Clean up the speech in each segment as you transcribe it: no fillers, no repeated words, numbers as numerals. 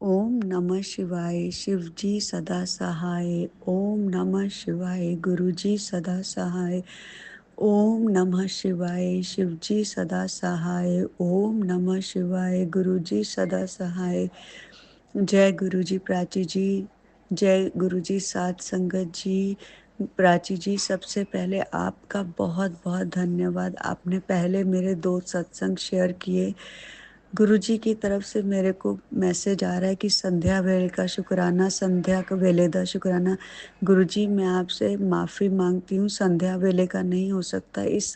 ओम नमः शिवाय शिव जी सदा सहाय। ओम नमः शिवाय गुरु जी सदा सहाय। ओम नमः शिवाय शिव जी सदा सहाय। ओम नमः शिवाय गुरु जी सदा सहाय। जय गुरु जी प्राची जी। जय गुरु जी साध संगत जी। प्राची जी, सबसे पहले आपका बहुत बहुत धन्यवाद। आपने पहले मेरे 2 सत्संग शेयर किए। गुरुजी की तरफ से मेरे को मैसेज आ रहा है कि संध्या वेले का शुक्राना, संध्या का वेले दा शुक्राना। गुरुजी, मैं आपसे माफ़ी माँगती हूँ, संध्या वेले का नहीं हो सकता। इस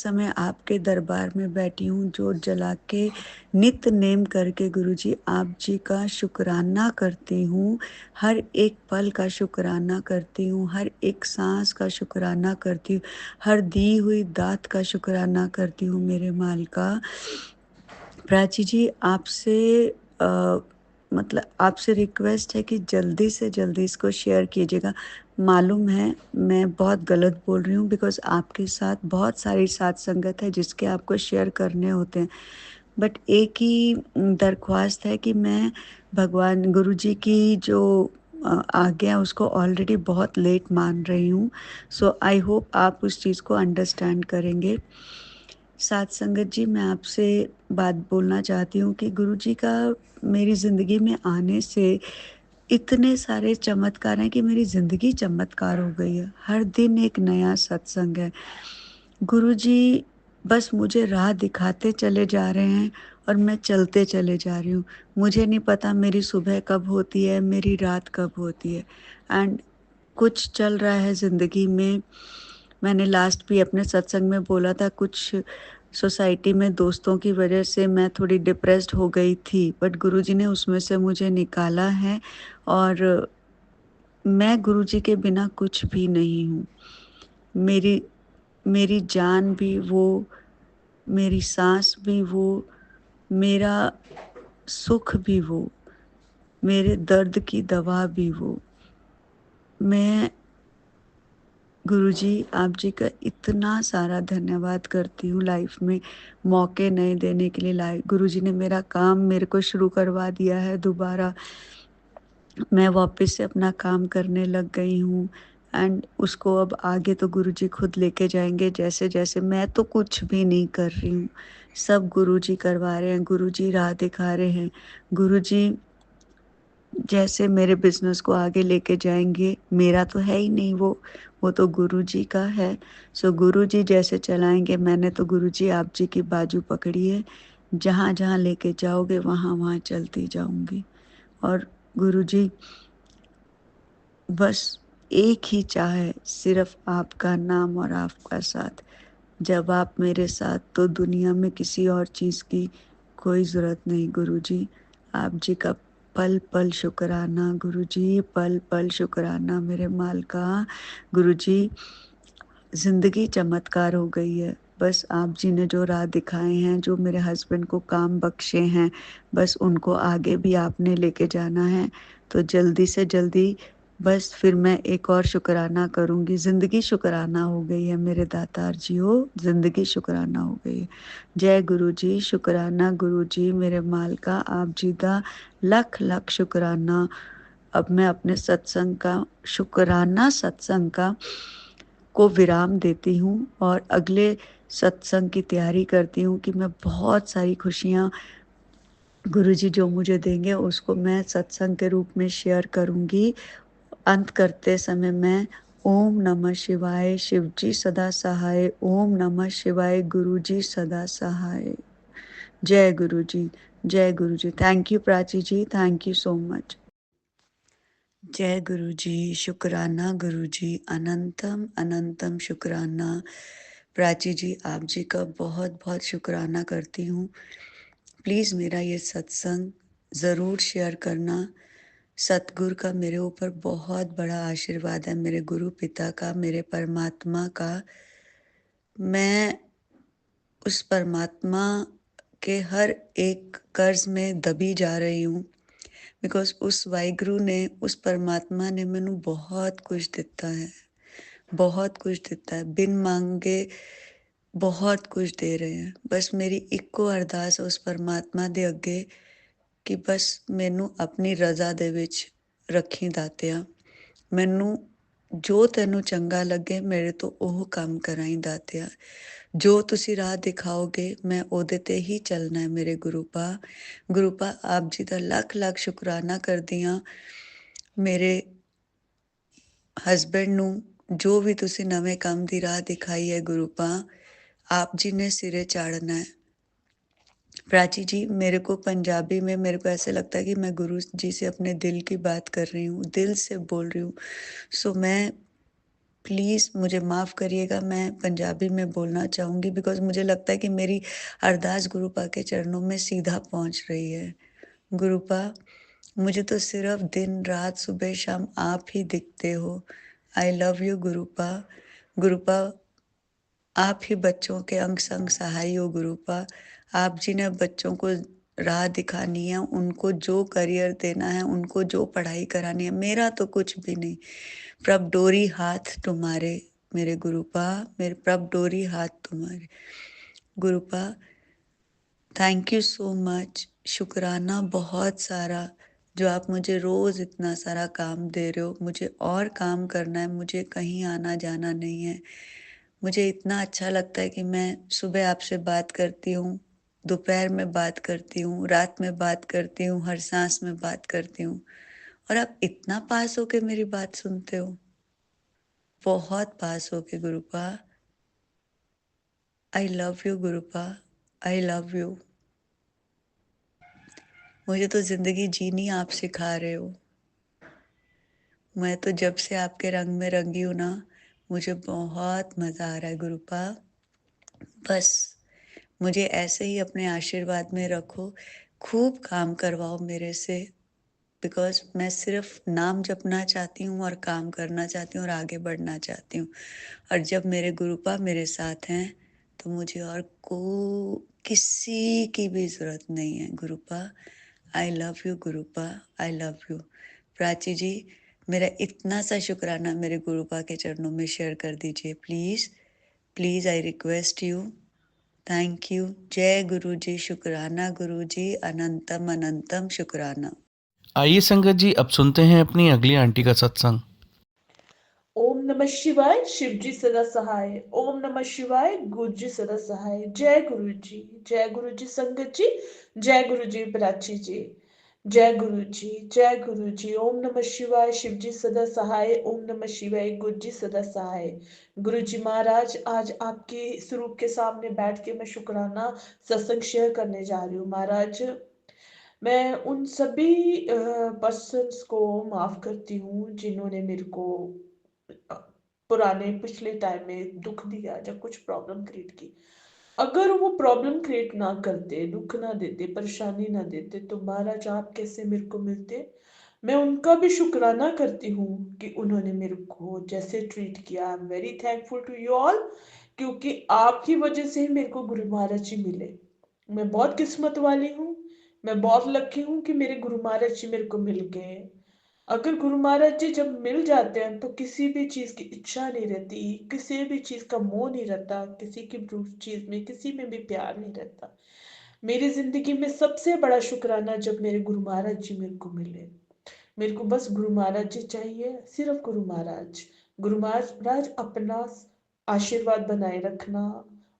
समय आपके दरबार में बैठी हूँ, जोत जला के नित्य नेम करके गुरुजी आप जी का शुक्राना करती हूँ। हर एक पल का शुक्राना करती हूँ, हर एक साँस का शुक्राना करती हूँ, हर दी हुई दात का शुक्राना करती हूँ मेरे मालिका। प्राची जी, मतलब आपसे रिक्वेस्ट है कि जल्दी से जल्दी इसको शेयर कीजिएगा। मालूम है मैं बहुत गलत बोल रही हूँ, बिकॉज़ आपके साथ बहुत सारी साथ संगत है जिसके आपको शेयर करने होते हैं। बट एक ही दरख्वास्त है कि मैं भगवान गुरु जी की जो आज्ञा उसको ऑलरेडी बहुत लेट मान रही हूँ। सो आई होप आप उस चीज़ को अंडरस्टैंड करेंगे। साथ संगत जी, मैं आपसे बात बोलना चाहती हूँ कि गुरुजी का मेरी ज़िंदगी में आने से इतने सारे चमत्कार हैं कि मेरी ज़िंदगी चमत्कार हो गई है। हर दिन एक नया सत्संग है। गुरुजी बस मुझे राह दिखाते चले जा रहे हैं और मैं चलते चले जा रही हूँ। मुझे नहीं पता मेरी सुबह कब होती है, मेरी रात कब होती है। एंड कुछ चल रहा है ज़िंदगी में। मैंने लास्ट भी अपने सत्संग में बोला था, कुछ सोसाइटी में दोस्तों की वजह से मैं थोड़ी डिप्रेस्ड हो गई थी, बट गुरुजी ने उसमें से मुझे निकाला है और मैं गुरुजी के बिना कुछ भी नहीं हूँ। मेरी मेरी जान भी वो, मेरी साँस भी वो, मेरा सुख भी वो, मेरे दर्द की दवा भी वो। मैं गुरुजी आप जी का इतना सारा धन्यवाद करती हूँ लाइफ में मौके नए देने के लिए। गुरुजी ने मेरा काम मेरे को शुरू करवा दिया है दोबारा। मैं वापस से अपना काम करने लग गई हूँ एंड उसको अब आगे तो गुरुजी खुद लेके जाएँगे जैसे-जैसे। मैं तो कुछ भी नहीं कर रही हूँ, सब गुरुजी करवा रहे हैं, गुरुजी राह दिखा रहे हैं। गुरुजी जैसे मेरे बिज़नेस को आगे लेके जाएँगे, मेरा तो है ही नहीं वो तो गुरुजी का है। सो गुरुजी जैसे चलाएँगे, मैंने तो गुरुजी आप जी की बाजू पकड़ी है। जहाँ-जहाँ लेके जाओगे वहाँ-वहाँ चलती जाऊँगी। और गुरुजी बस एक ही चाह है, सिर्फ़ आपका नाम और आपका साथ। जब आप मेरे साथ तो दुनिया में किसी और चीज़ की कोई ज़रूरत नहीं गुरुजी। आप जी का पल-पल शुकराना गुरुजी, पल-पल शुकराना मेरे मालिका। गुरुजी, ज़िंदगी चमत्कार हो गई है। बस आप जी ने जो राह दिखाए हैं, जो मेरे हस्बैंड को काम बख्शे हैं, बस उनको आगे भी आपने लेके जाना है। तो जल्दी से जल्दी बस फिर मैं एक और शुकराना करूँगी। ज़िंदगी शुकराना हो गई है मेरे दातार जी हो, ज़िंदगी शुकराना हो गई है। जय गुरु जी, शुकराना गुरु जी मेरे मालिका आप जी दा लख-लख शुकराना। अब मैं अपने सत्संग का शुकराना सत्संग का को विराम देती हूँ और अगले सत्संग की तैयारी करती हूँ कि मैं बहुत सारी खुशियाँ गुरुजी जो मुझे देंगे उसको मैं सत्संग के रूप में शेयर करूँगी। अंत करते समय मैं ओम नमः शिवाय शिव जी सदा सहाय। ओम नमः शिवाय गुरु जी सदा सहाय। जय गुरु जी, जय Guru ji. Thank you Prachi ji, thank you so much. जय गुरु जी, शुक्राना गुरु जी, अनंतम अनंतम शुक्राना। प्राची जी, आप जी का बहुत-बहुत शुक्राना करती हूँ। प्लीज़ मेरा ये सत्संग ज़रूर शेयर करना। सतगुरु का मेरे ऊपर बहुत बड़ा आशीर्वाद है, मेरे गुरु पिता का, मेरे परमात्मा का। मैं उस परमात्मा के हर एक कर्ज़ में दबी जा रही हूँ। बिकॉज़ उस वाहिगुरु ने, उस परमात्मा ने मैनू बहुत कुछ दिता है, बहुत कुछ दिता है। बिन मांगे बहुत कुछ दे रहे हैं। बस मेरी इक्को अरदास है उस परमात्मा दे अगे ਕਿ ਬਸ ਮੈਨੂੰ ਆਪਣੀ ਰਜ਼ਾ ਦੇ ਵਿੱਚ ਰੱਖੀ ਦਾਤਿਆ। ਮੈਨੂੰ ਜੋ ਤੈਨੂੰ ਚੰਗਾ ਲੱਗੇ ਮੇਰੇ ਤੋਂ ਉਹ ਕੰਮ ਕਰਾਈ ਦਾਤਿਆ। ਜੋ ਤੁਸੀਂ ਰਾਹ ਦਿਖਾਓਗੇ ਮੈਂ ਉਹਦੇ ਤੇ ਹੀ ਚੱਲਣਾ ਹੈ ਮੇਰੇ ਗੁਰੂ ਪਾ। ਗੁਰੂ ਪਾ ਆਪ ਜੀ ਦਾ ਲੱਖ ਲੱਖ ਸ਼ੁਕਰਾਨਾ ਕਰਦੀ ਹਾਂ। ਮੇਰੇ ਹਸਬੈਂਡ ਨੂੰ ਜੋ ਵੀ ਤੁਸੀਂ ਨਵੇਂ ਕੰਮ ਦੀ ਰਾਹ ਦਿਖਾਈ ਹੈ ਗੁਰੂ ਪਾ, आप जी ने सिरे चाढ़ना है। प्राची जी, मेरे को पंजाबी में मेरे को ऐसे लगता है कि मैं गुरु जी से अपने दिल की बात कर रही हूँ, दिल से बोल रही हूँ। सो मैं प्लीज़ मुझे माफ़ करिएगा, मैं पंजाबी में बोलना चाहूँगी बिकॉज़ मुझे लगता है कि मेरी अरदास गुरुपा के चरणों में सीधा पहुँच रही है। गुरुपा, मुझे तो सिर्फ़ दिन रात सुबह शाम आप ही दिखते हो। आई लव यू गुरुपा। गुरुपा, आप ही बच्चों के अंग संग सहाय हो गुरुपा। आप जी ने बच्चों को राह दिखानी है, उनको जो करियर देना है, उनको जो पढ़ाई करानी है, मेरा तो कुछ भी नहीं। प्रभ डोरी हाथ तुम्हारे मेरे गुरुपा, मेरे प्रभ डोरी हाथ तुम्हारे। गुरुपा, थैंक यू सो मच। शुक्राना बहुत सारा जो आप मुझे रोज़ इतना सारा काम दे रहे हो। मुझे और काम करना है, मुझे कहीं आना जाना नहीं है। मुझे इतना अच्छा लगता है कि मैं सुबह आपसे बात करती हूँ, दोपहर में बात करती हूँ, रात में बात करती हूँ, हर सांस में बात करती हूँ और आप इतना पास होके मेरी बात सुनते हो। बहुत पास होके Gurupa. I love you Gurupa, I love you. मुझे तो ज़िंदगी जीनी आप सिखा रहे हो। मैं तो जब से आपके रंग में रंगी हूँ ना, मुझे बहुत मज़ा आ रहा है गुरुपा। बस मुझे ऐसे ही अपने आशीर्वाद में रखो, खूब काम करवाओ मेरे से बिकॉज़ मैं सिर्फ़ नाम जपना चाहती हूँ और काम करना चाहती हूँ और आगे बढ़ना चाहती हूँ। और जब मेरे गुरुपा मेरे साथ हैं, तो मुझे और किसी की भी ज़रूरत नहीं है Gurupa. I love you Gurupa, I love you. Prachi ji, मेरा इतना सा शुक्राना मेरे गुरुपा के चरणों में शेयर कर दीजिए please. Please I request you. Thank you. जय गुरु जी, शुक्राना गुरु जी, अनंतम अनंतम शुक्राना। आइए संगत जी, अब सुनते हैं अपनी अगली आंटी का सत्संग। ओम नमः शिवाय, शिव जी सदा सहाय। ओम नमः शिवाय, गुरु जी सदा सहाय। जय गुरु जी, जय गुरु जी संगत जी, जय गुरु जी प्राची जी, जय गुरु जी, जय गुरु जी। ओम नमः शिवाय, शिव जी सदा सहाय। ओम नमः शिवाय, गुरु जी सदा सहाय। गुरु जी महाराज, आज आपके स्वरूप के सामने बैठ के मैं शुक्राना सत्संग शेयर करने जा रही हूँ। महाराज, मैं उन सभी पर्सन्स को माफ करती हूँ जिन्होंने मेरे को पुराने पिछले टाइम में दुख दिया, जब कुछ प्रॉब्लम क्रिएट की। अगर वो प्रॉब्लम क्रिएट ना करते, दुख ना देते, परेशानी ना देते, तो महाराज आप कैसे मेरे को मिलते। मैं उनका भी शुक्राना करती हूँ कि उन्होंने मेरे को जैसे ट्रीट किया। I am very thankful to you all, क्योंकि आपकी वजह से ही मेरे को गुरु महाराज जी मिले। मैं बहुत किस्मत वाली हूँ, मैं बहुत लकी हूँ कि मेरे गुरु महाराज जी मेरे को मिल गए। अगर गुरु महाराज जी जब मिल जाते हैं तो किसी भी चीज की इच्छा नहीं रहती, किसी भी चीज का मोह नहीं रहता, किसी की चीज में किसी में भी प्यार नहीं रहता। मेरी जिंदगी में सबसे बड़ा शुक्राना जब मेरे गुरु महाराज जी मेरे को मिले। मेरे को बस गुरु महाराज जी चाहिए, सिर्फ गुरु महाराज। गुरु महाराज अपना आशीर्वाद बनाए रखना,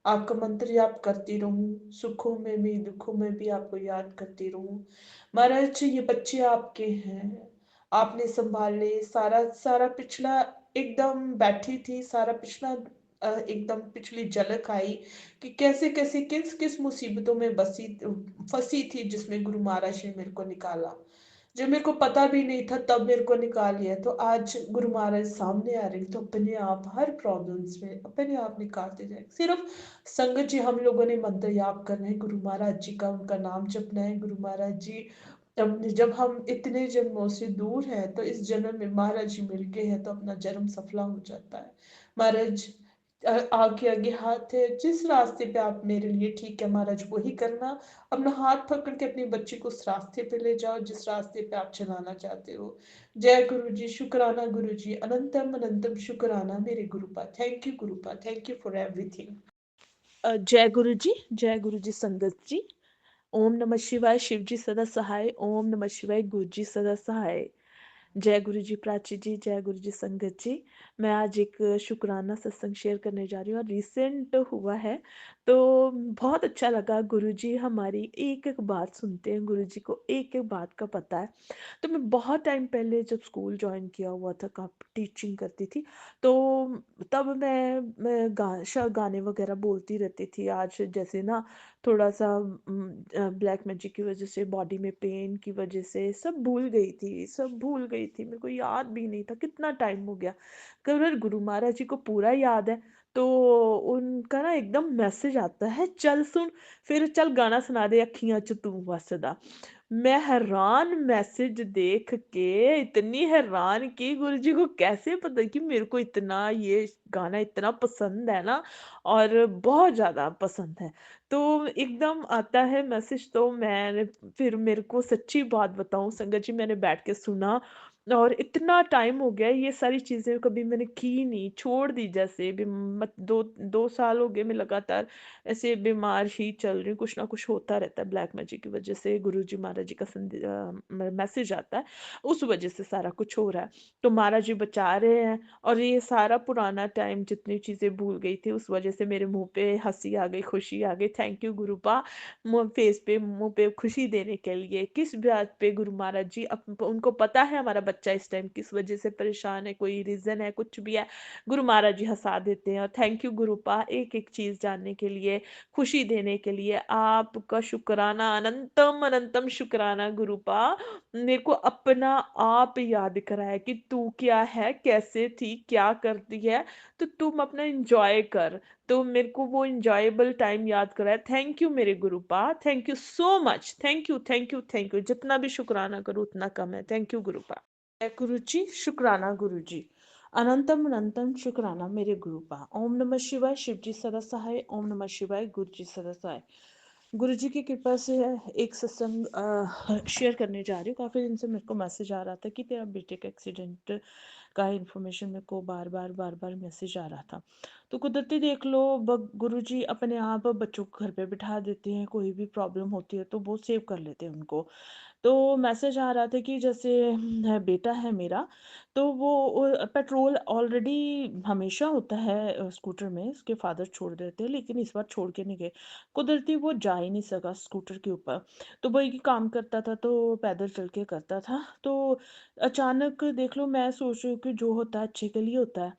आपका मंत्र याद करती रहूं, सुखों में भी दुखों में भी आपको याद करती रहूं। महाराज जी, ये बच्चे आपके हैं, आपने संभाले। सारा सारा पिछला एकदम बैठी थी, सारा पिछला एकदम पिछली झलक आई कि कैसे कैसे किस किस मुसीबतों में फंसी थी, जिसमें गुरु महाराज ने मेरे को निकाला। जब मेरे को पता भी नहीं था तब मेरे को निकाल लिया। तो आज गुरु महाराज सामने आ रहे, तो अपने आप हर प्रॉब्लम्स में अपने आप निकालते जाए। सिर्फ संगत जी हम लोगों ने मंत्र याद करना है, गुरु महाराज जी का, उनका नाम जपना है। गुरु महाराज जी, जब हम इतने जन्मों से दूर हैं तो इस जन्म में महाराज जी मिल गए हैं तो अपना जन्म सफला हो जाता है। महाराज आगे आगे हाथ है, जिस रास्ते पे आप मेरे लिए ठीक है महाराज वही करना। अपना हाथ पकड़ के अपने बच्चे को उस रास्ते पे ले जाओ जिस रास्ते पे आप चलाना चाहते हो। जय गुरु जी, शुक्राना गुरु जी, अनंतम अनंतम शुक्राना मेरे Gurupa. Thank you Gurupa, thank you for everything. जय गुरु जी, जय गुरु जी संगत जी। ओम नमः शिवाय, शिव जी सदा सहाय। ओम नमः शिवाय, गुरु जी सदा सहाय। जय गुरु जी प्राची जी, जय गुरु जी संगत जी। मैं आज एक शुक्राना सत्संग शेयर करने जा रही हूँ और रिसेंट हुआ है, तो बहुत अच्छा लगा। गुरु जी हमारी एक-एक बात सुनते हैं, गुरु जी को एक-एक बात का पता है। तो मैं बहुत टाइम पहले जब स्कूल जॉइन किया हुआ था, टीचिंग करती थी, तो तब मैं गाने वगैरह बोलती रहती थी। आज जैसे ना थोड़ा-सा ब्लैक मैजिक की वज़ह से, बॉडी में पेन की वज़ह से सब भूल गई थी, सब भूल गई थी। मेरे को याद भी नहीं था, कितना टाइम हो गया। केवल गुरु महाराज जी को पूरा याद है, तो उनका ना एकदम मैसेज आता है, "चल सुन, फिर चल गाना सुना दे अखियाँ च तू वसदा।" मैं हैरान, मैसेज देख के इतनी हैरान कि गुरुजी को कैसे पता कि मेरे को इतना ये गाना इतना पसंद है ना, और बहुत ज़्यादा पसंद है। तो एकदम आता है मैसेज, तो मैंने फिर, मेरे को सच्ची बात बताऊँ संगत जी, मैंने बैठ के सुना और इतना टाइम हो गया, ये सारी चीज़ें कभी मैंने की नहीं, छोड़ दी। जैसे भी मत 2 साल हो गए मैं लगातार ऐसे बीमार ही चल रही हूँ, कुछ ना कुछ होता रहता है। ब्लैक मैजिक की वजह से गुरुजी महाराज जी का मैसेज आता है, उस वजह से सारा कुछ हो रहा है। तो महाराज जी बचा रहे हैं, और ये सारा पुराना टाइम जितनी चीज़ें भूल गई थी, उस वजह से मेरे मुँह पे हँसी आ गई, खुशी आ गई। थैंक यू गुरुपा, मुँह फेस पे, मुँह पे खुशी देने के लिए। किस बात पे गुरु महाराज जी, उनको पता है हमारा बच्चा इस टाइम किस वजह से परेशान है, कोई रीज़न है, कुछ भी है, गुरु महाराज जी हँसा देते हैं। और थैंक यू गुरुपा, एक-एक चीज़ जानने के लिए, खुशी देने के लिए। आपका शुक्राना, अनंतम अनंतम शुक्राना गुरुपा। मेरे को अपना आप याद कराया कि तू क्या है, कैसे थी, क्या करती है, तो तुम अपना एन्जॉय कर। तो मेरे को वो एन्जॉयबल टाइम याद कराया। थैंक यू मेरे Gurupa, thank you so much. Thank you, thank you, thank you. जितना भी शुक्राना करूँ उतना कम है। Thank you Gurupa. जय गुरु जी, शुक्राना गुरु जी। अनंतम अनंतम शुक्राना मेरे गुरुपा। ओम नमः शिवाय, शिव जी सदा सहाय। ओम नमः शिवाय, गुरु जी सदा सहाय। गुरु जी की कृपा से एक सत्संग शेयर करने जा रही हूँ। काफ़ी दिन से मेरे को मैसेज आ रहा था कि तेरा बेटे का एक्सीडेंट का इन्फॉर्मेशन मेरे को बार बार मैसेज आ रहा था। तो कुदरती देख लो, गुरु जी अपने आप बच्चों को घर पे बिठा देते हैं, कोई भी प्रॉब्लम होती है तो वो सेव कर लेते हैं उनको। तो मैसेज आ रहा था कि जैसे बेटा है मेरा, तो वो पेट्रोल ऑलरेडी हमेशा होता है स्कूटर में, उसके फादर छोड़ देते हैं, लेकिन इस बार छोड़ के नहीं गए। कुदरती वो जा ही नहीं सका स्कूटर के ऊपर, तो वही कि काम करता था तो पैदल चल के करता था। तो अचानक देख लो, मैं सोच रही हूँ कि जो होता है अच्छे के लिए होता है।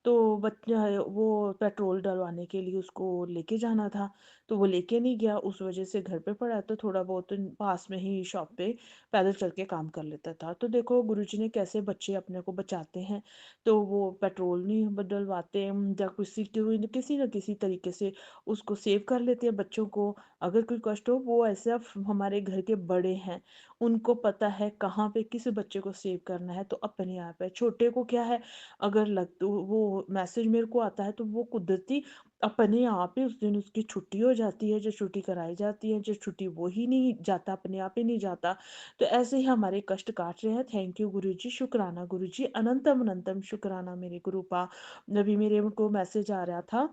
तो बच्चा वो पेट्रोल डलवाने के लिए उसको लेके जाना था, तो वो लेके नहीं गया, उस वजह से घर पे पड़ा। तो थोड़ा बहुत पास में ही शॉप पे पैदल चल के काम कर लेता था। तो देखो गुरुजी ने कैसे बच्चे अपने को बचाते हैं। तो वो पेट्रोल नहीं डलवाते, या किसी न किसी तरीके से उसको सेव कर लेते हैं बच्चों को। अगर कोई कष्ट हो, वो ऐसा हमारे घर के बड़े हैं, उनको पता है कहाँ पे किस बच्चे को सेव करना है, तो अपने आप है। छोटे को क्या है, अगर लग तो वो मैसेज मेरे को आता है, तो वो कुदरती अपने आप ही उस दिन उसकी छुट्टी हो जाती है, जो छुट्टी कराई जाती है, जो छुट्टी वो ही नहीं जाता, अपने आप ही नहीं जाता। तो ऐसे ही हमारे कष्ट काट रहे हैं। थैंक यू गुरु जी, शुक्राना गुरु जी, अनंतम अनंतम शुक्राना मेरे गुरुपा। अभी मेरे को मैसेज आ रहा था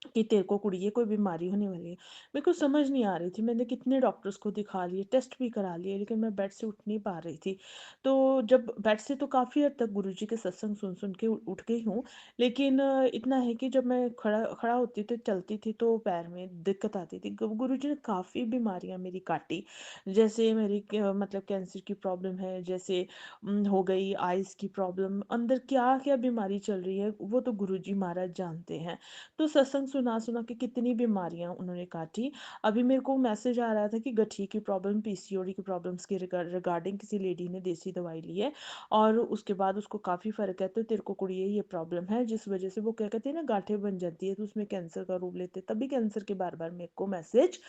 कि तेरे को कुड़िए कोई बीमारी होने वाली है। मेरे को समझ नहीं आ रही थी, मैंने कितने डॉक्टर्स को दिखा लिए, टेस्ट भी करा लिए, लेकिन मैं बेड से उठ नहीं पा रही थी। तो जब बेड से, तो काफ़ी हद तक गुरुजी के सत्संग सुन सुन के उठ गई हूँ, लेकिन इतना है कि जब मैं खड़ा खड़ा होती थी, चलती थी, तो पैर में दिक्कत आती थी। गुरुजी ने काफ़ी बीमारियाँ मेरी काटी, जैसे मेरी मतलब कैंसर की प्रॉब्लम है, जैसे हो गई आइज़ की प्रॉब्लम, अंदर क्या क्या बीमारी चल रही है वो तो गुरुजी महाराज जानते हैं। तो सत्संग सुना सुना के कितनी बीमारियां उन्होंने काटी। अभी मेरे को मैसेज आ रहा था कि गठिए की प्रॉब्लम, पीसीओडी की प्रॉब्लम्स के रिगार्डिंग किसी लेडी ने देसी दवाई ली है, और उसके बाद उसको काफ़ी फ़र्क है। तो तेरे को कुड़िए ये प्रॉब्लम है, जिस वजह से वो क्या कहते हैं ना, गांठें बन जाती है, तो उसमें कैंसर का रूप लेते, तभी कैंसर के बार बार मेरे को मैसेज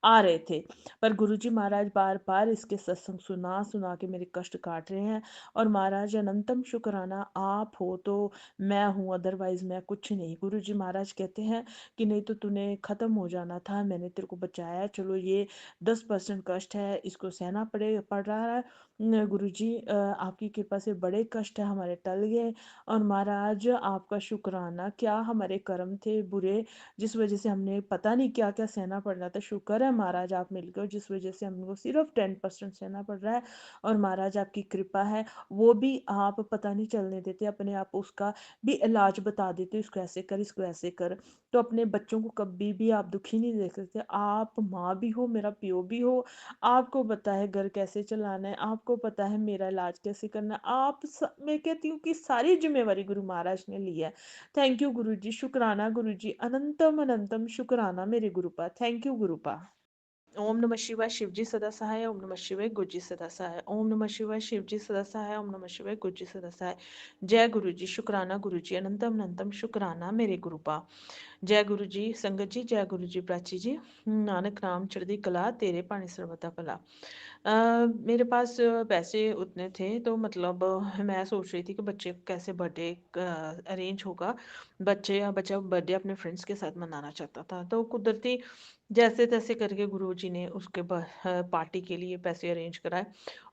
आ रहे थे। पर गुरुजी महाराज बार बार इसके सत्संग सुना सुना के मेरे कष्ट काट रहे हैं। और महाराज अनंतम शुक्राना, आप हो तो मैं हूँ, अदरवाइज मैं कुछ नहीं। गुरुजी महाराज कहते हैं कि नहीं तो तूने ख़त्म हो जाना था, मैंने तेरे को बचाया। चलो ये 10% कष्ट है, इसको सहना पड़ रहा है। गुरुजी आपकी कृपा से बड़े कष्ट है हमारे टल गए। और महाराज आपका शुक्राना, क्या हमारे कर्म थे बुरे, जिस वजह से हमने पता नहीं क्या क्या सहना पड़ रहा था। शुक्र है महाराज आप मिल गए हो, जिस वजह से हमको सिर्फ 10% सहना पड़ रहा है। और महाराज आपकी कृपा है, वो भी आप पता नहीं चलने देते, अपने आप उसका भी इलाज बता देते, इसको ऐसे कर, इसको ऐसे कर। तो अपने बच्चों को कभी भी आप दुखी नहीं देख सकते। आप माँ भी हो, मेरा प्यो भी हो, आपको पता है घर कैसे चलाना है, आपको पता है मेरा इलाज कैसे करना है। मैं कहती हूँ कि सारी जिम्मेवारी गुरु महाराज ने ली है। थैंक यू गुरु जी, शुक्राना गुरु जी, अनंतम अनंतम शुक्राना मेरे गुरुपा। Thank you गुरुपा। ओम नमः शिवाय, शिवजी सदा सहाय। ओम नमः शिवाय, गुरुजी सदा सहाय। ओम नमः शिवाय, शिवजी सदा सहाय। ओम नमः शिवाय, गुरुजी सदा सहाय। जय गुरु जी, शुक्राना गुरु जी, अनंतम अनंतम शुक्राना मेरे गुरुपा। जय गुरु जी संगत जी, जय गुरु जी प्राची जी। नानक नाम चढ़दी कला, तेरे पानी सर्वदा भला। मेरे पास पैसे उतने थे, तो मतलब मैं सोच रही थी कि बच्चे को कैसे बर्थडे अरेंज होगा। बच्चा बर्थडे अपने फ्रेंड्स के साथ मनाना चाहता था, तो कुदरती जैसे तैसे करके गुरुजी ने उसके पार्टी के लिए पैसे अरेंज कराए।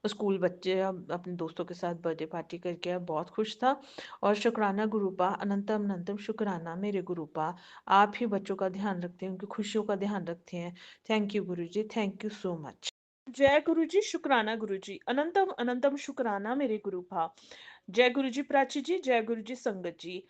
स्कूल बच्चे अपने दोस्तों के साथ बर्थडे पार्टी करके बहुत खुश था। और शुक्राना गुरुपा, अनंतम अनंतम शुक्राना मेरे गुरुपा। आप ही बच्चों का ध्यान रखते हैं, उनकी खुशियों का ध्यान रखते हैं। Thank you Guru ji, thank you so much. जय गुरु जी, शुक्राना गुरु जी, अनंतम अनंतम शुक्राना मेरे गुरुपा। जय गुरु जी प्राची जी, जय गुरु जी संगत जी।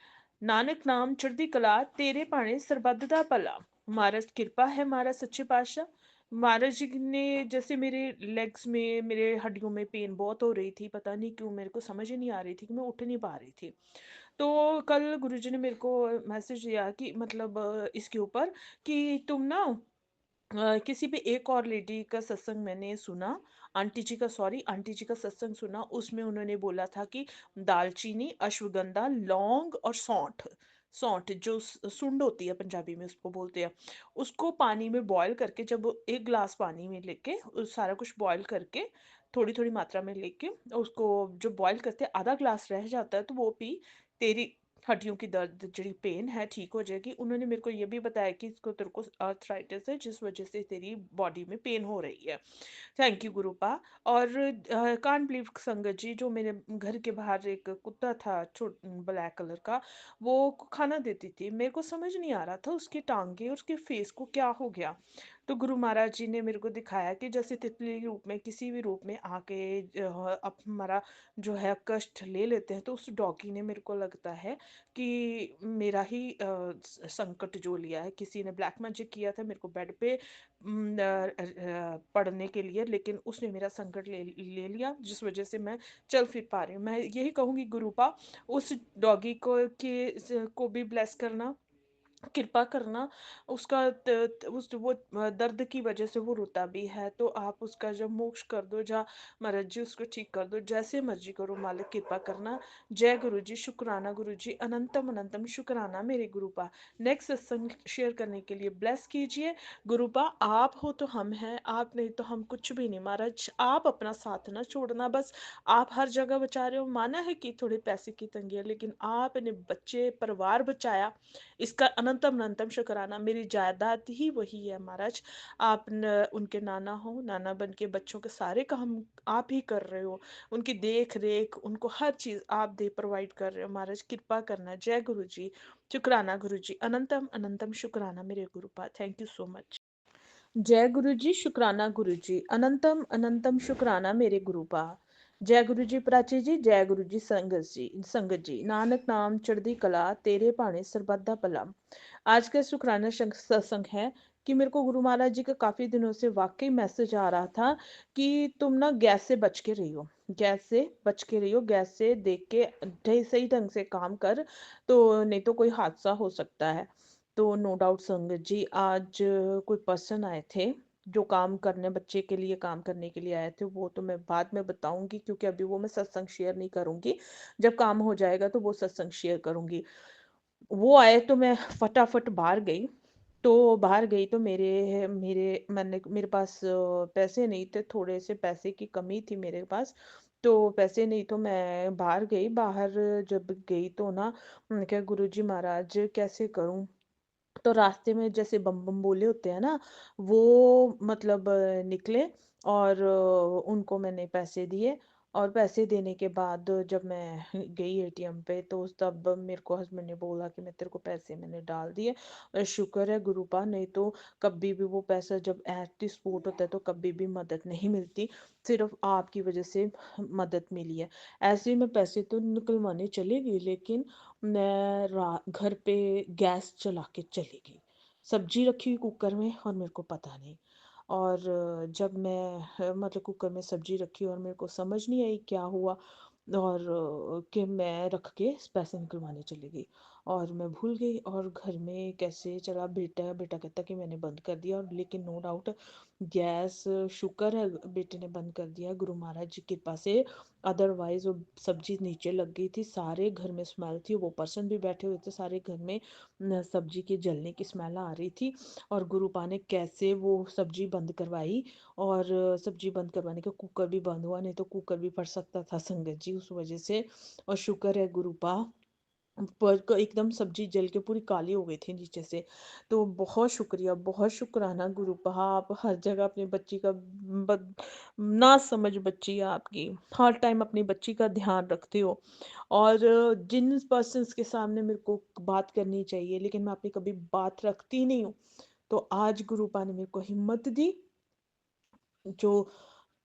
नानक नाम चढ़दी कला, तेरे भाने सरबत दा भला। महाराज कृपा है, महाराज सच्चे पातशाह। महाराज जी ने जैसे मेरे लेग्स में, मेरे हड्डियों में पेन बहुत हो रही थी, पता नहीं क्यों, मेरे को समझ ही नहीं आ रही थी कि मैं उठ नहीं पा रही थी। तो कल गुरुजी ने मेरे को मैसेज दिया कि मतलब इसके ऊपर कि तुम ना किसी भी एक और लेडी का सत्संग मैंने सुना, आंटी जी का, सॉरी आंटी जी का सत्संग सुना। उसमें उन्होंने बोला था कि दालचीनी, अश्वगंधा, लौंग और सौंठ, सौंठ जो सुंड होती है पंजाबी में उसको बोलते हैं, उसको पानी में बॉईल करके, जब एक ग्लास पानी में लेके उस सारा कुछ बॉईल करके, थोड़ी थोड़ी मात्रा में लेके उसको जो बॉईल करते आधा ग्लास रह जाता है, तो वो पी, तेरी हड्डियों की दर्द जी पेन है ठीक हो जाएगी। उन्होंने मेरे को ये भी बताया कि इसको तेरे को आर्थराइटिस है, जिस वजह से तेरी बॉडी में पेन हो रही है। Thank you गुरुपा। और कांट बिलीव संगत जी, जो मेरे घर के बाहर एक कुत्ता था ब्लैक कलर का, वो खाना देती थी, मेरे को समझ नहीं आ रहा था उसकी टांगे और उसके फेस को क्या हो गया। तो गुरु महाराज जी ने मेरे को दिखाया कि जैसे तितली रूप में, किसी भी रूप में आके अब हमारा जो है कष्ट ले लेते हैं, तो उस डॉगी ने, मेरे को लगता है कि मेरा ही संकट जो लिया है, किसी ने ब्लैक मैजिक किया था मेरे को बेड पे पढ़ने के लिए, लेकिन उसने मेरा संकट ले लिया, जिस वजह से मैं चल फिर पा रही हूँ। मैं यही कहूंगी गुरुपा, उस डॉगी को भी ब्लेस करना, कृपा करना। उसका वो दर्द की वजह से वो रोता भी है, तो आप उसका जब मोक्ष कर दो, जहाँ महाराज जी उसको ठीक कर दो, जैसे मर्जी करो मालिक, कृपा करना। जय गुरु जी, शुक्राना गुरु जी, अनंतम अनंतम शुक्राना मेरे गुरुपा। नेक्स्ट सत्संग शेयर करने के लिए ब्लेस कीजिए गुरुपा। आप हो तो हम हैं, आप नहीं तो हम कुछ भी नहीं। महाराज आप अपना साथ ना छोड़ना, बस आप हर जगह बचा रहे हो। माना है कि थोड़े पैसे की तंगी है, लेकिन आपने बच्चे परिवार बचाया, इसका अनंतम अनंतम शुक्राना। मेरी जायदाद ही वही है महाराज। आप उनके नाना हो, नाना बन के बच्चों के सारे काम आप ही कर रहे हो, उनकी देख रेख, उनको हर चीज आप दे प्रोवाइड कर रहे हो महाराज, कृपा करना। जय गुरु जी, शुक्राना गुरु जी, अनंतम अनंतम शुक्राना मेरे Gurupa. Thank you so much. जय गुरु जी, शुक्राना गुरु जी, अनंतम अनंतम शुक्राना मेरे गुरुपा। जय गुरु जी प्राची जी, जय गुरु जी संगत जी। नानक नाम चढ़दी कला, तेरे भाने सरबत दा भला। आज का शुक्राना सत्संग है कि मेरे को गुरु महाराज जी का काफी दिनों से वाकई मैसेज आ रहा था कि तुम ना गैस से बच के रहियो, गैस से बच के रहियो, गैस से देख के सही ढंग से काम कर, तो नहीं तो कोई हादसा हो सकता है। तो नो डाउट संगत जी, आज कोई पर्सन आए थे जो काम करने, बच्चे के लिए काम करने के लिए आए थे, वो तो मैं बाद में बताऊंगी, क्योंकि अभी वो मैं सत्संग शेयर नहीं करूंगी। जब काम हो जाएगा तो वो सत्संग शेयर करूंगी। वो आए तो मैं फटाफट बाहर गई। तो बाहर गई तो मेरे मेरे मैंने मेरे पास पैसे नहीं थे, थोड़े से पैसे की कमी थी मेरे पास। तो पैसे नहीं, तो मैं बाहर गई। बाहर जब गई तो ना, मैंने कहा गुरु जी महाराज कैसे करूं। तो रास्ते में जैसे बम बम बोले होते हैं ना, वो मतलब निकले, और उनको मैंने पैसे दिए। और पैसे देने के बाद जब मैं गई एटीएम पे, तो तब मेरे को हस्बैंड ने बोला कि मैं तेरे को पैसे मैंने डाल दिए, और शुक्र है गुरुपा, नहीं तो कभी भी वो पैसा जब एट स्पॉट होता है तो कभी भी मदद नहीं मिलती, सिर्फ आपकी वजह से मदद मिली है। ऐसे ही मैं पैसे तो निकलवाने चली गई, लेकिन मैं घर पे गैस चला के चली गई, सब्जी रखी हुई कुकर में और मेरे को पता नहीं। और जब मैं मतलब कुकर में सब्जी रखी और मेरे को समझ नहीं आई क्या हुआ, और कि मैं रख के पैसे निकलवाने चली गई और मैं भूल गई, और घर में कैसे चला, बेटा बेटा कहता कि मैंने बंद कर दिया, और लेकिन नो डाउट गैस, शुक्र है बेटे ने बंद कर दिया गुरु महाराज जी की कृपा से, अदरवाइज वो सब्जी नीचे लग गई थी, सारे घर में स्मेल थी, वो पर्सन भी बैठे हुए थे, सारे घर में सब्जी की जलने की स्मेल आ रही थी। और गुरुपा ने कैसे वो सब्जी बंद करवाई, और सब्जी बंद करवाने का कुकर भी बंद हुआ, नहीं तो कुकर भी फट सकता था संगत जी उस वजह से। और शुक्र है गुरुपा, पर एकदम सब्जी जल के पूरी काली हो गई थी नीचे से। तो बहुत शुक्रिया, बहुत शुक्राना गुरुपा, आप हर जगह अपनी बच्ची का ना समझ बच्ची है आपकी, हर टाइम अपनी बच्ची का ध्यान रखते हो। और जिन पर्सन्स के सामने मेरे को बात करनी चाहिए लेकिन मैं अपनी कभी बात रखती नहीं हूँ, तो आज गुरुपा ने मेरे को हिम्मत दी, जो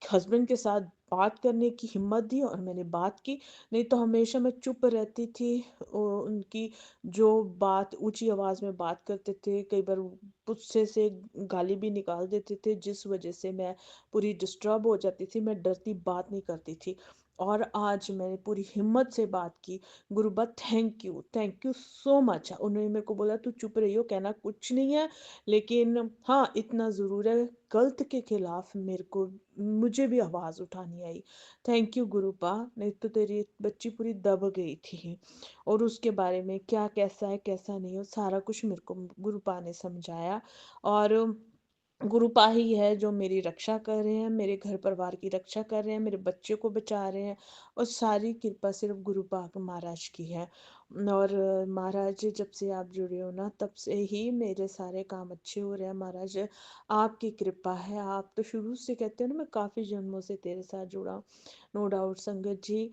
हस्बैंड के साथ बात करने की हिम्मत दी, और मैंने बात की। नहीं तो हमेशा मैं चुप रहती थी, उनकी जो बात ऊंची आवाज में बात करते थे, कई बार गुस्से से गाली भी निकाल देते थे, जिस वजह से मैं पूरी डिस्टर्ब हो जाती थी, मैं डरती बात नहीं करती थी। और आज मैंने पूरी हिम्मत से बात की। गुरुबा थैंक यू सो मच। उन्होंने मेरे को बोला तू चुप रही हो, कहना कुछ नहीं है, लेकिन हाँ इतना ज़रूर है, गलत के खिलाफ मेरे को मुझे भी आवाज़ उठानी आई। थैंक यू गुरुपा, नहीं तो तेरी बच्ची पूरी दब गई थी। और उसके बारे में क्या कैसा है कैसा नहीं हो सारा कुछ मेरे को गुरुपा ने समझाया। और गुरुपा ही है जो मेरी रक्षा कर रहे हैं, मेरे घर परिवार की रक्षा कर रहे हैं, मेरे बच्चे को बचा रहे हैं, और सारी कृपा सिर्फ गुरुपा महाराज की है। और महाराज जब से आप जुड़े हो ना, तब से ही मेरे सारे काम अच्छे हो रहे हैं महाराज, आपकी कृपा है। आप तो शुरू से कहते हो ना, मैं काफ़ी जन्मों से तेरे साथ जुड़ा हूँ। नो डाउट संगत जी,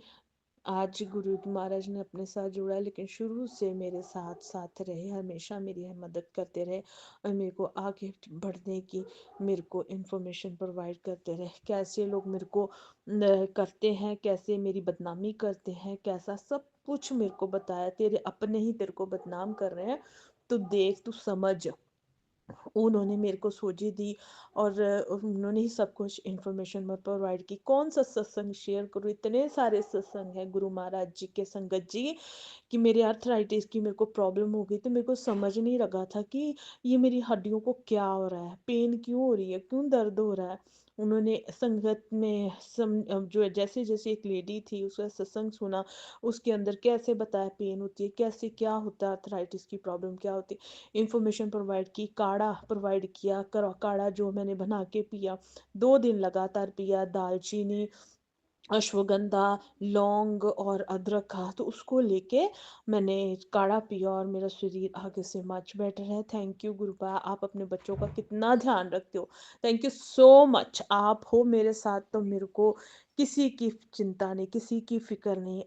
आज गुरु महाराज ने अपने साथ जोड़ा, लेकिन शुरू से मेरे साथ साथ रहे, हमेशा मेरी मदद करते रहे, और मेरे को आगे बढ़ने की मेरे को इन्फॉर्मेशन प्रोवाइड करते रहे, कैसे लोग मेरे को करते हैं, कैसे मेरी बदनामी करते हैं, कैसा सब कुछ मेरे को बताया, तेरे अपने ही तेरे को बदनाम कर रहे हैं, तो देख तू समझ। उन्होंने मेरे को सोझी दी, और उन्होंने ही सब कुछ इन्फॉर्मेशन में प्रोवाइड की, कौन सा सत्संग शेयर करूँ, इतने सारे सत्संग हैं गुरु महाराज जी के संगत जी, कि मेरे अर्थराइटिस की मेरे को प्रॉब्लम हो गई, तो मेरे को समझ नहीं लगा था कि ये मेरी हड्डियों को क्या हो रहा है, पेन क्यों हो रही है, क्यों दर्द हो रहा है। उन्होंने संगत में जो जैसे जैसे एक लेडी थी उसका सत्संग सुना, उसके अंदर कैसे बताया पेन होती है, कैसे क्या होता है, अर्थराइटिस की प्रॉब्लम क्या होती है, इंफॉर्मेशन प्रोवाइड की, काढ़ा प्रोवाइड किया, काढ़ा जो मैंने बना के पिया, 2 दिन लगातार पिया, दालचीनी, अश्वगंधा, लौंग और अदरक का, तो उसको लेके मैंने काढ़ा पिया, और मेरा शरीर आगे से मच बेटर है। थैंक यू गुरुपा, आप अपने बच्चों का कितना ध्यान रखते हो, थैंक यू सो मच। आप हो मेरे साथ तो मेरे को किसी की चिंता नहीं, किसी की फिक्र नहीं।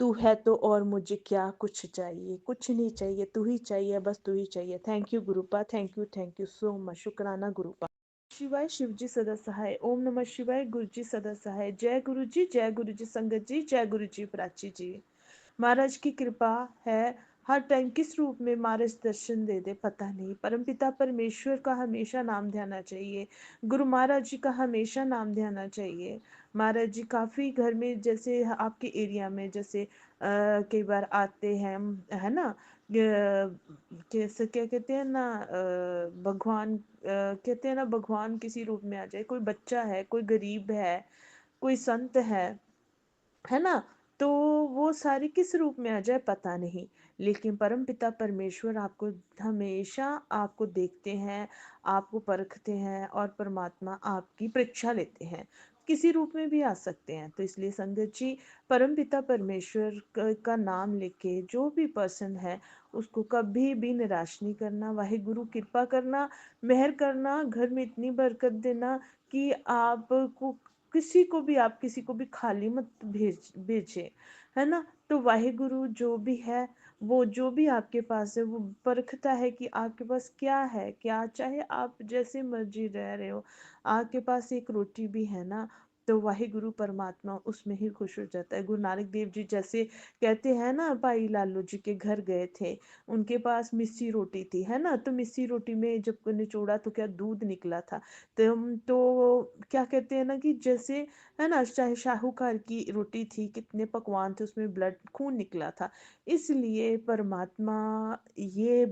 तू है तो और मुझे क्या कुछ चाहिए, कुछ नहीं चाहिए, तू ही चाहिए, बस तू ही चाहिए। Thank you Gurupa, thank you so much, शुक्राना गुरुपा। शिवाय शिव जी सदा सहाय, ओम नमः शिवाय, गुरु जी सदा सहाय, जय गुरु जी, जय गुरु जी संगत जी, जय गुरु जी प्राची जी। महाराज की कृपा है, हर टाइम किस रूप में महाराज दर्शन दे दे पता नहीं। परमपिता परमेश्वर का हमेशा नाम ध्याना चाहिए, गुरु महाराज जी का हमेशा नाम ध्याना चाहिए। महाराज जी काफ़ी घर में, जैसे आपके एरिया में जैसे कई बार आते हैं, है ना, कैसे क्या कहते हैं ना, भगवान कहते हैं ना, भगवान किसी रूप में आ जाए, कोई बच्चा है, कोई गरीब है, कोई संत है ना, तो वो सारी किस रूप में आ जाए पता नहीं, लेकिन परम पिता परमेश्वर आपको हमेशा आपको देखते हैं, आपको परखते हैं, और परमात्मा आपकी परीक्षा लेते हैं, किसी रूप में भी आ सकते हैं। तो इसलिए संगत जी, परम पिता परमेश्वर का नाम लेके जो भी पर्सन है, उसको कभी भी निराश नहीं करना, वाहे गुरु कृपा करना, मेहर करना, घर में इतनी बरकत देना कि आपको किसी को भी आप किसी को भी खाली मत भेजें, है ना। तो वाहिगुरु जो भी है, वो जो भी आपके पास है, वो परखता है कि आपके पास क्या है, क्या चाहे आप जैसे मर्जी रह रहे हो, आपके पास एक रोटी भी है ना, तो वाहिगुरु परमात्मा उसमें ही खुश हो जाता है। गुरु नानक देव जी जैसे कहते हैं ना, भाई लालू जी के घर गए थे, उनके पास मिस्सी रोटी थी, है ना, तो मिस्सी रोटी में जब निचोड़ा तो क्या दूध निकला था। तो क्या कहते हैं ना कि जैसे, है ना, चाहे शाहूकार की रोटी थी, कितने पकवान थे, उसमें ब्लड खून निकला था। इसलिए परमात्मा ये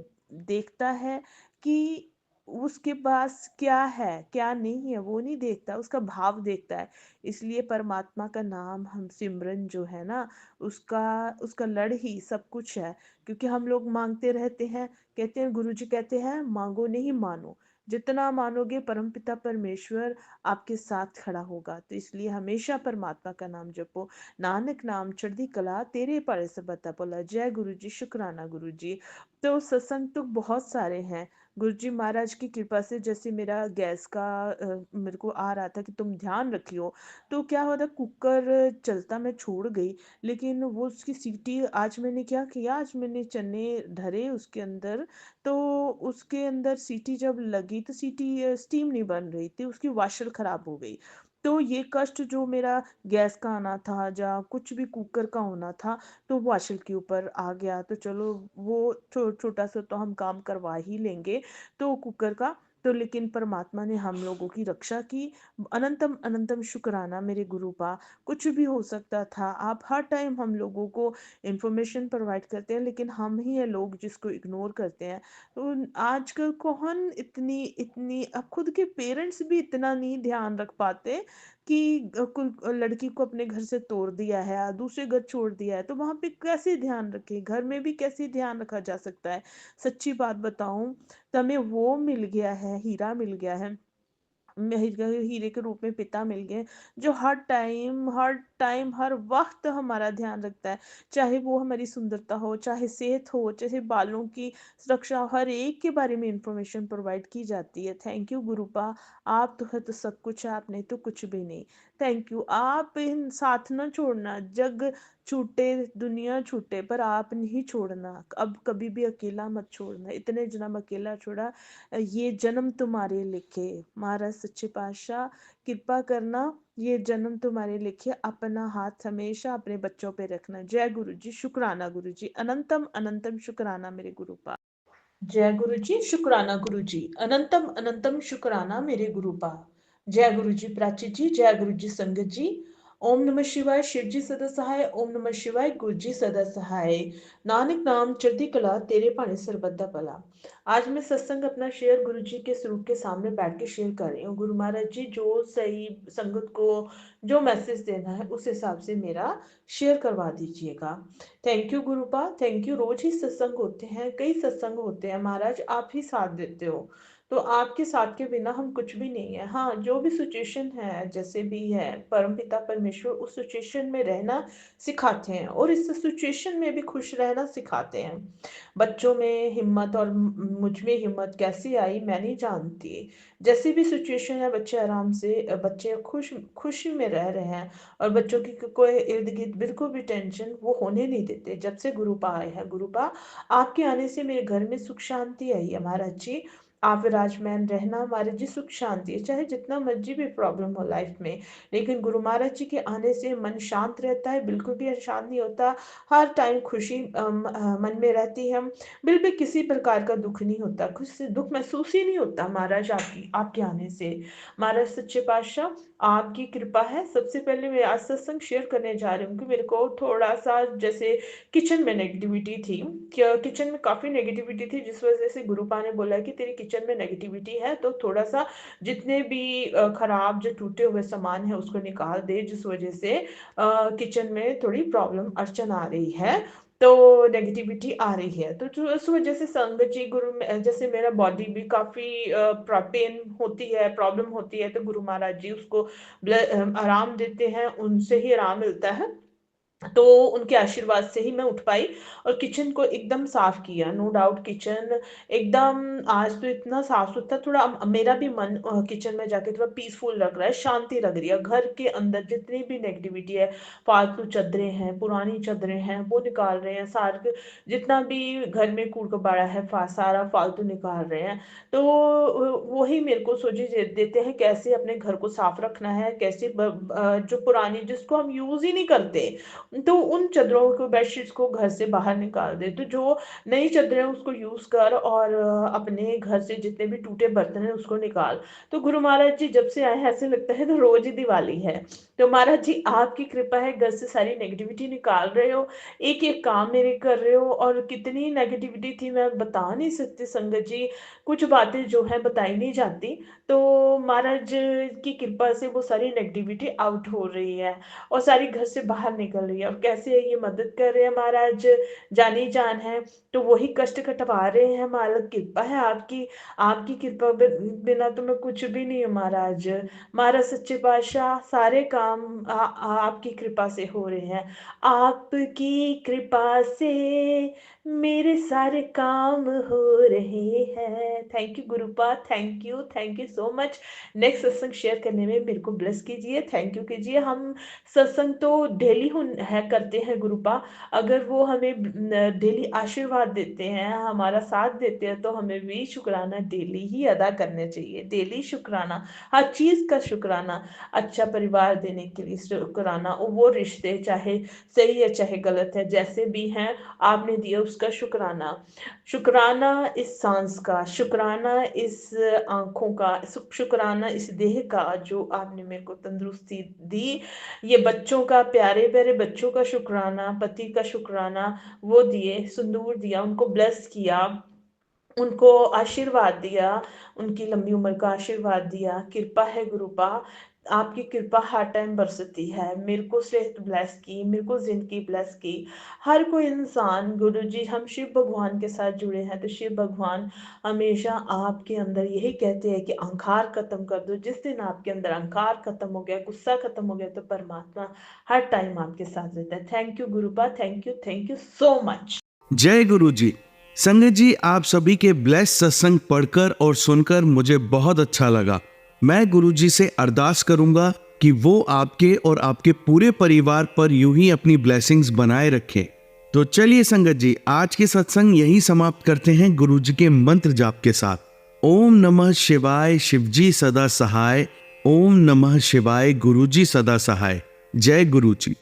देखता है कि उसके पास क्या है क्या नहीं है, वो नहीं देखता, उसका भाव देखता है। इसलिए परमात्मा का नाम हम सिमरन जो है ना, उसका उसका लड़ ही सब कुछ है। क्योंकि हम लोग मांगते रहते हैं, कहते हैं, गुरु जी कहते हैं, मांगो नहीं मानो, जितना मानोगे परमपिता परमेश्वर आपके साथ खड़ा होगा। तो इसलिए हमेशा परमात्मा का नाम जपो। नानक नाम चढ़दी कला तेरे पाले सब बता बोला। जय गुरु जी, शुक्राना गुरु जी। तो सत्संग तो बहुत सारे हैं। गुरु जी महाराज की कृपा से जैसे मेरा गैस का मेरे को आ रहा था कि तुम ध्यान रखियो, तो क्या होता, कुकर चलता मैं छोड़ गई, लेकिन वो उसकी सीटी, आज मैंने क्या किया, आज मैंने चने धरे उसके अंदर, तो उसके अंदर सीटी जब लगी तो सीटी स्टीम नहीं बन रही थी, उसकी वाशर खराब हो गई। तो ये कष्ट जो मेरा गैस का आना था या कुछ भी कुकर का होना था, तो वाशर के ऊपर आ गया। तो चलो, वो छोटा सा तो हम काम करवा ही लेंगे, तो कुकर का। तो लेकिन परमात्मा ने हम लोगों की रक्षा की। अनंतम अनंतम शुक्राना मेरे गुरु पा। कुछ भी हो सकता था, आप हर टाइम हम लोगों को इंफॉर्मेशन प्रोवाइड करते हैं, लेकिन हम ही है लोग जिसको इग्नोर करते हैं। तो आजकल कौन इतनी इतनी, अब खुद के पेरेंट्स भी इतना नहीं ध्यान रख पाते कि कोई लड़की को अपने घर से तोड़ दिया है, दूसरे घर छोड़ दिया है, तो वहां पे कैसे ध्यान रखे, घर में भी कैसे ध्यान रखा जा सकता है। सच्ची बात बताऊं, तो हमें वो मिल गया है, हीरा मिल गया है, हीरे के रूप में पिता मिल गए, जो हर टाइम हर वक्त हमारा ध्यान रखता है। चाहे वो हमारी सुंदरता हो, चाहे सेहत हो, चाहे बालों की सुरक्षा, हर एक के बारे में इंफॉर्मेशन प्रोवाइड की जाती है। Thank you गुरुपा। आप तो है तो सब कुछ है, आप नहीं तो कुछ भी नहीं। Thank you. आप इन साथ ना छोड़ना, जग छूटे दुनिया छूटे पर आप नहीं छोड़ना, अब कभी भी अकेला मत छोड़ना। इतने जन्म अकेला छोड़ा, ये जन्म तुम्हारे लिखे। महाराज सच्चे पातशाह कृपा करना, ये जन्म तुम्हारे लिखे, अपना हाथ हमेशा अपने बच्चों पे रखना। जय गुरु जी, शुक्राना गुरु जी, अनंतम अनंतम शुक्राना मेरे गुरु पा। जय गुरु जी, शुक्राना गुरु जी, अनंतम अनंतम शुक्राना मेरे गुरु पा। जय गुरु जी प्राची जी, जय गुरु जी संगत जी। ओम नमः शिवाय, शिव जी सदा सहाय। ओम नमः शिवाय, गुरु जी सदा सहाय। नानक नाम चढ़ती कला तेरे भाने सरबत दा भला। आज मैं सत्संग अपना शेयर गुरु जी के स्वरूप के सामने बैठ के शेयर कर रही हूँ। गुरु महाराज जी जो सही संगत को जो मैसेज देना है उस हिसाब से मेरा शेयर करवा दीजिएगा। Thank you Gurupa, thank you. रोज ही सत्संग होते हैं, कई सत्संग होते हैं महाराज, आप ही साथ देते हो, तो आपके साथ के बिना हम कुछ भी नहीं है। हाँ, जो भी सिचुएशन है, जैसे भी है, परमपिता परमेश्वर उस सिचुएशन में रहना सिखाते हैं, और इस सिचुएशन में भी खुश रहना सिखाते हैं। बच्चों में हिम्मत और मुझ में हिम्मत कैसी आई मैं नहीं जानती। जैसी भी सिचुएशन है, बच्चे आराम से, बच्चे खुशी में रह रहे हैं, और बच्चों की कोई इर्द गिर्द बिल्कुल भी टेंशन वो होने नहीं देते। जब से गुरुपा आए हैं, गुरुपा आपके आने से मेरे घर में सुख शांति आई है महाराज जी। आप विराजमान रहना महाराज जी, सुख शांति है, चाहे जितना मर्जी भी प्रॉब्लम हो लाइफ में, लेकिन गुरु महाराज जी के आने से मन शांत रहता है, बिल्कुल भी अशांत नहीं होता। हर टाइम खुशी मन में रहती है, बिल्कुल किसी प्रकार का दुख नहीं होता, कुछ से दुख महसूस ही नहीं होता महाराज आपकी आपके आने से। महाराज सच्चे पातशाह आपकी कृपा है। सबसे पहले मैं आज सत्संग शेयर करने जा रही हूँ कि मेरे को थोड़ा सा जैसे किचन में नेगेटिविटी थी, किचन में काफ़ी नेगेटिविटी थी, जिस वजह से गुरुपा ने बोला कि तेरी किचन में नेगेटिविटी है, तो थोड़ा सा जितने भी खराब जो टूटे हुए सामान है उसको निकाल दे, जिस वजह से किचन में थोड़ी प्रॉब्लम अड़चन आ रही है, तो नेगेटिविटी आ रही है। तो जो उस वजह से संगत जी गुरु जैसे मेरा बॉडी भी काफ़ी पेन होती है, प्रॉब्लम होती है, तो गुरु महाराज जी उसको आराम देते हैं, उनसे ही आराम मिलता है। तो उनके आशीर्वाद से ही मैं उठ पाई और किचन को एकदम साफ किया। नो डाउट किचन एकदम आज तो इतना साफ-सुथरा, थोड़ा मेरा भी मन किचन में जाके थोड़ा पीसफुल लग रहा है, शांति लग रही है। घर के अंदर जितनी भी नेगेटिविटी है, फालतू चद्दरें हैं, पुरानी चद्दरें हैं, वो निकाल रहे हैं। जितना भी घर में कूड़-कबाड़ा है सारा फालतू निकाल रहे हैं। तो वही मेरे को सोझी देते हैं कैसे अपने घर को साफ रखना है, कैसे जो पुरानी जिसको हम यूज़ ही नहीं करते, तो उन चादरों को, बेडशीट्स को घर से बाहर निकाल दे। तो जो नई चादरें हैं उसको यूज़ कर और अपने घर से जितने भी टूटे बर्तन हैं उसको निकाल। तो गुरु महाराज जी जब से आए हैं ऐसे लगता है तो रोज़ ही दिवाली है। तो महाराज जी आपकी कृपा है, घर से सारी नेगेटिविटी निकाल रहे हो, एक-एक काम मेरे कर रहे हो और कितनी नेगेटिविटी थी मैं बता नहीं सकती संगत जी, कुछ बातें जो हैं बताई नहीं जाती। तो महाराज की कृपा से वो सारी नेगेटिविटी आउट हो रही है और सारी घर से बाहर निकल रही है। और कैसे ये मदद कर रहे हैं महाराज, जानी जान है, तो वही कष्ट कटवा रहे हैं। मालिक कृपा है आपकी, आपकी कृपा बिना तो मैं कुछ भी नहीं हूँ महाराज। महाराज सच्चे पातशाह सारे काम आपकी कृपा से हो रहे हैं। आपकी कृपा से मेरे सारे काम हो रहे हैं। Thank you Gurupa, thank you so much. Next सत्संग शेयर करने में मेरे को ब्लेस कीजिए, थैंक यू कीजिए। हम सत्संग तो डेली है करते हैं गुरुपा, अगर वो हमें डेली आशीर्वाद देते हैं, हमारा साथ देते हैं, तो हमें भी शुक्राना डेली ही अदा करने चाहिए। डेली शुक्राना, हर चीज़ का शुक्राना, अच्छा परिवार देने के लिए शुक्राना, और वो रिश्ते चाहे सही है चाहे गलत है, जैसे भी हैं आपने दिया उसका शुक्राना। शुक्राना इस सांस का, शुक्राना इस आँखों का, शुक्राना इस देह का जो आपने मेरे को तंदुरुस्ती दी। ये बच्चों का, प्यारे-प्यारे बच्चों का शुक्राना, पति का शुक्राना, वो दिए, सिंदूर दिया, उनको ब्लेस किया, उनको आशीर्वाद दिया, उनकी लंबी उम्र का आशीर्वाद दिया। कृपा है गुरुपा, आपकी कृपा हर टाइम बरसती है। मेरे को सेहत ब्लेस की, मेरे को ज़िंदगी ब्लेस की। हर कोई इंसान गुरुजी, हम शिव भगवान के साथ जुड़े हैं, तो शिव भगवान हमेशा आपके अंदर यही कहते हैं कि अहंकार खत्म कर दो। जिस दिन आपके अंदर अहंकार खत्म हो गया, गुस्सा खत्म हो गया, तो परमात्मा हर टाइम आपके साथ रहता है। Thank you Gurupa, thank you so much. जय गुरु जी। संगत जी, आप सभी के ब्लेस सत्संग पढ़कर और सुनकर मुझे बहुत अच्छा लगा। मैं गुरु जी से अरदास करूंगा कि वो आपके और आपके पूरे परिवार पर यूं ही अपनी ब्लेसिंग्स बनाए रखें। तो चलिए संगत जी, आज के सत्संग यही समाप्त करते हैं गुरु जी के मंत्र जाप के साथ। ओम नमः शिवाय, शिवजी सदा सहाय। ओम नमः शिवाय, गुरु जी सदा सहाय। जय गुरु जी।